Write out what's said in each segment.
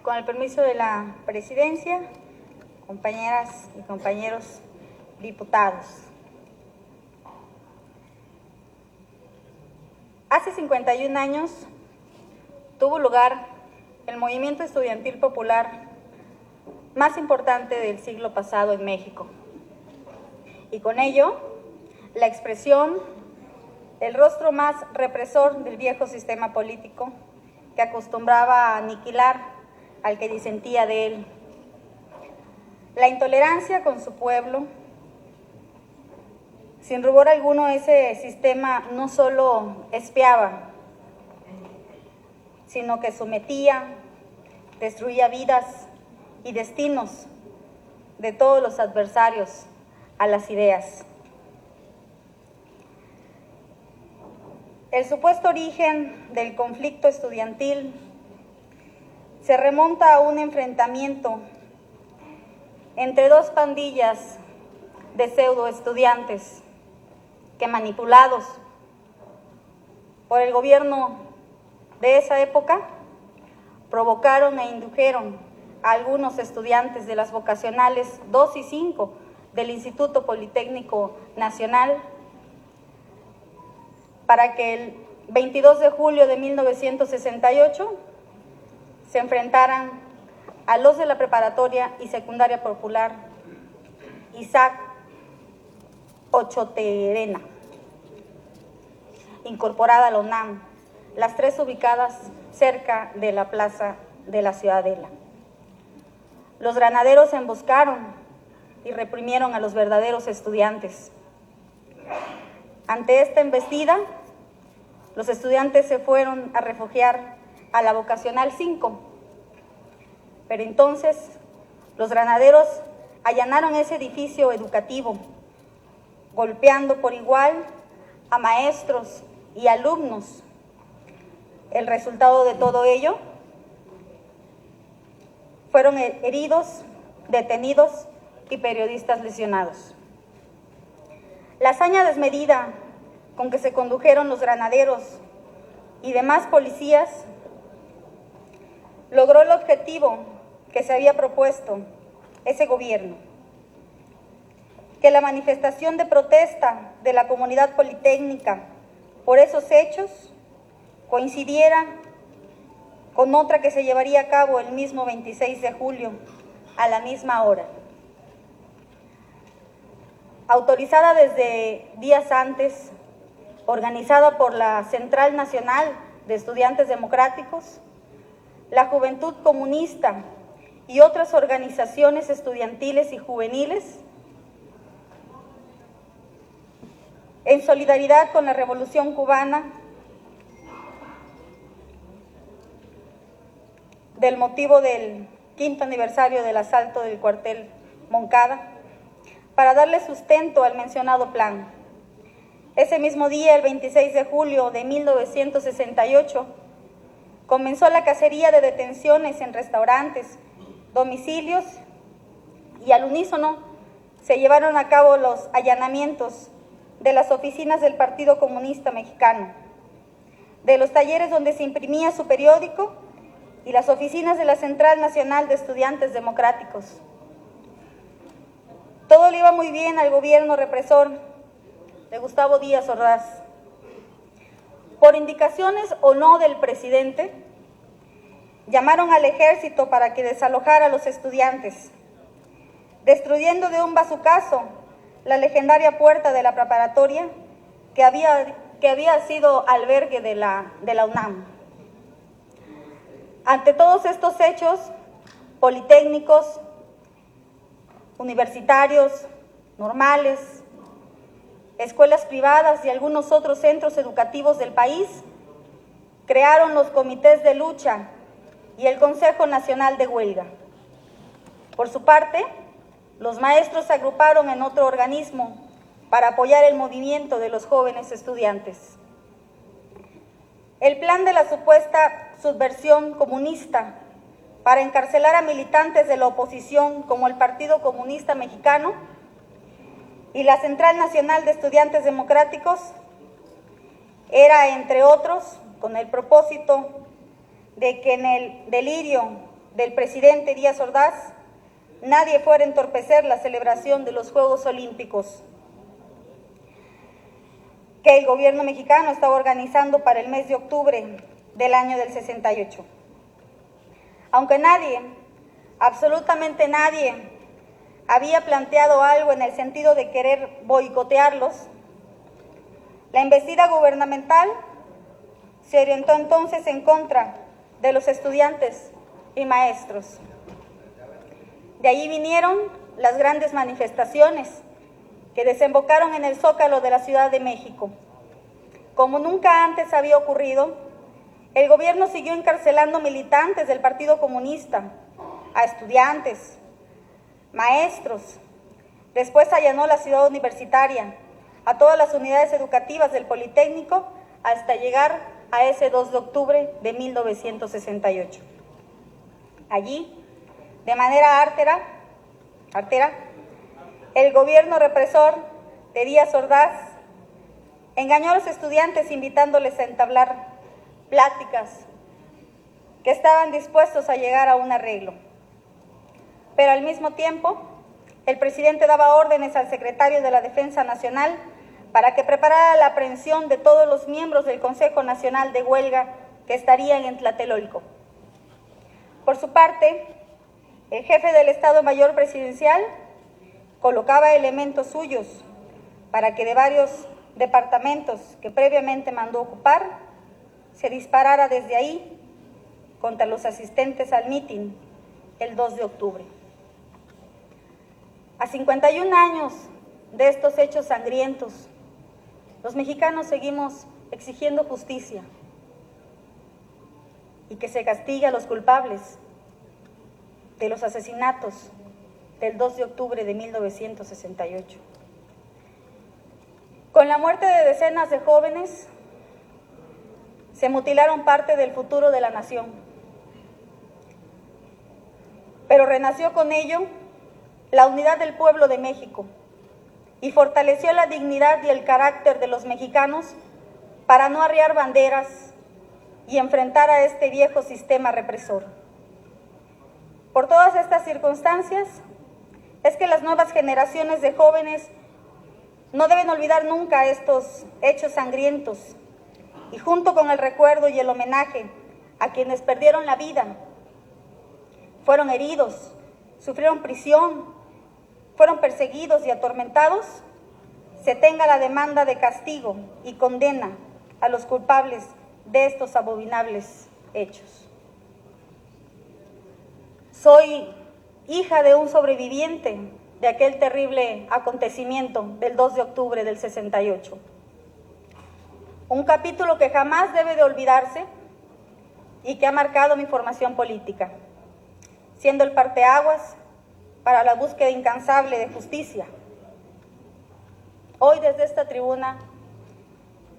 Con el permiso de la presidencia, compañeras y compañeros diputados. Hace 51 años tuvo lugar el movimiento estudiantil popular más importante del siglo pasado en México. Y con ello, la expresión, el rostro más represor del viejo sistema político que acostumbraba a aniquilar al que disentía de él. La intolerancia con su pueblo. Sin rubor alguno, ese sistema no solo espiaba, sino que sometía, destruía vidas y destinos de todos los adversarios a las ideas. El supuesto origen del conflicto estudiantil se remonta a un enfrentamiento entre dos pandillas de pseudo estudiantes que, manipulados por el gobierno de esa época, provocaron e indujeron a algunos estudiantes de las vocacionales 2 y 5 del Instituto Politécnico Nacional para que el 22 de julio de 1968 se enfrentaran a los de la preparatoria y secundaria popular Isaac Ochoterena, incorporada a la UNAM, las tres ubicadas cerca de la Plaza de la Ciudadela. Los granaderos emboscaron y reprimieron a los verdaderos estudiantes. Ante esta embestida, los estudiantes se fueron a refugiar a la vocacional 5. Pero entonces los granaderos allanaron ese edificio educativo, golpeando por igual a maestros y alumnos. El resultado de todo ello fueron heridos, detenidos y periodistas lesionados. La hazaña desmedida con que se condujeron los granaderos y demás policías logró el objetivo que se había propuesto ese gobierno: que la manifestación de protesta de la comunidad politécnica por esos hechos coincidiera con otra que se llevaría a cabo el mismo 26 de julio a la misma hora. Autorizada desde días antes, organizada por la Central Nacional de Estudiantes Democráticos, la Juventud Comunista y otras organizaciones estudiantiles y juveniles, en solidaridad con la Revolución Cubana, del motivo del 5º aniversario del asalto del cuartel Moncada, para darle sustento al mencionado plan. Ese mismo día, el 26 de julio de 1968, comenzó la cacería de detenciones en restaurantes, domicilios, y al unísono se llevaron a cabo los allanamientos de las oficinas del Partido Comunista Mexicano, de los talleres donde se imprimía su periódico y las oficinas de la Central Nacional de Estudiantes Democráticos. Todo le iba muy bien al gobierno represor de Gustavo Díaz Ordaz. Por indicaciones o no del presidente, llamaron al ejército para que desalojara a los estudiantes, destruyendo de un bazucazo la legendaria puerta de la preparatoria que había sido albergue de la UNAM. Ante todos estos hechos, politécnicos, universitarios, normales, escuelas privadas y algunos otros centros educativos del país crearon los comités de lucha y el Consejo Nacional de Huelga. Por su parte, los maestros se agruparon en otro organismo para apoyar el movimiento de los jóvenes estudiantes. El plan de la supuesta subversión comunista para encarcelar a militantes de la oposición como el Partido Comunista Mexicano y la Central Nacional de Estudiantes Democráticos era, entre otros, con el propósito de que en el delirio del presidente Díaz Ordaz, nadie fuera a entorpecer la celebración de los Juegos Olímpicos que el gobierno mexicano estaba organizando para el mes de octubre del año del 68. Aunque nadie, absolutamente nadie, había planteado algo en el sentido de querer boicotearlos, la embestida gubernamental se orientó entonces en contra de los estudiantes y maestros. De allí vinieron las grandes manifestaciones que desembocaron en el Zócalo de la Ciudad de México. Como nunca antes había ocurrido, el gobierno siguió encarcelando militantes del Partido Comunista, a estudiantes, maestros. Después allanó la ciudad universitaria, a todas las unidades educativas del Politécnico, hasta llegar a ese 2 de octubre de 1968. Allí, de manera artera, el gobierno represor de Díaz Ordaz engañó a los estudiantes invitándoles a entablar pláticas que estaban dispuestos a llegar a un arreglo. Pero al mismo tiempo, el presidente daba órdenes al secretario de la Defensa Nacional para que preparara la aprehensión de todos los miembros del Consejo Nacional de Huelga que estarían en Tlatelolco. Por su parte, el jefe del Estado Mayor Presidencial colocaba elementos suyos para que de varios departamentos que previamente mandó ocupar, se disparara desde ahí contra los asistentes al mitin el 2 de octubre. A 51 años de estos hechos sangrientos, los mexicanos seguimos exigiendo justicia y que se castigue a los culpables de los asesinatos del 2 de octubre de 1968. Con la muerte de decenas de jóvenes, se mutilaron parte del futuro de la nación. Pero renació con ello la unidad del pueblo de México y fortaleció la dignidad y el carácter de los mexicanos para no arriar banderas y enfrentar a este viejo sistema represor. Por todas estas circunstancias, es que las nuevas generaciones de jóvenes no deben olvidar nunca estos hechos sangrientos y junto con el recuerdo y el homenaje a quienes perdieron la vida, fueron heridos, sufrieron prisión, fueron perseguidos y atormentados, se tenga la demanda de castigo y condena a los culpables de estos abominables hechos. Soy hija de un sobreviviente de aquel terrible acontecimiento del 2 de octubre del 68. Un capítulo que jamás debe de olvidarse y que ha marcado mi formación política, siendo el parteaguas para la búsqueda incansable de justicia. Hoy desde esta tribuna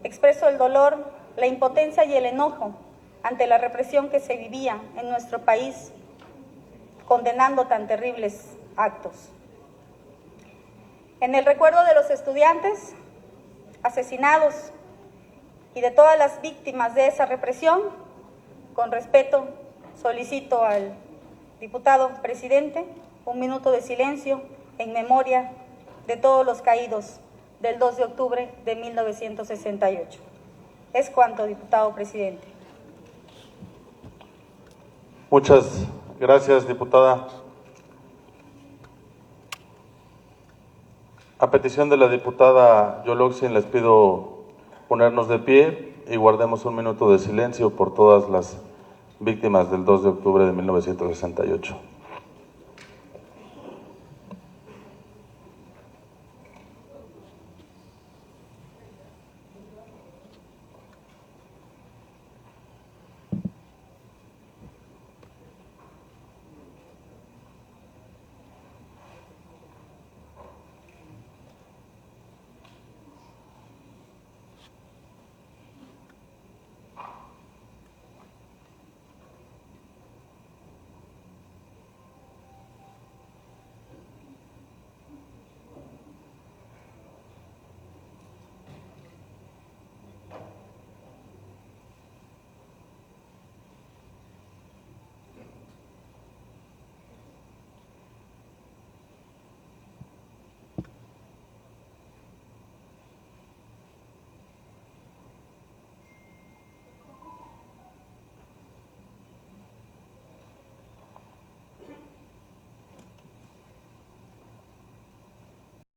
expreso el dolor, la impotencia y el enojo ante la represión que se vivía en nuestro país, condenando tan terribles actos. En el recuerdo de los estudiantes asesinados y de todas las víctimas de esa represión, con respeto solicito al diputado presidente un minuto de silencio en memoria de todos los caídos del 2 de octubre de 1968. Es cuanto, diputado presidente. Muchas gracias, diputada. A petición de la diputada Yoloxin, les pido ponernos de pie y guardemos un minuto de silencio por todas las víctimas del 2 de octubre de 1968.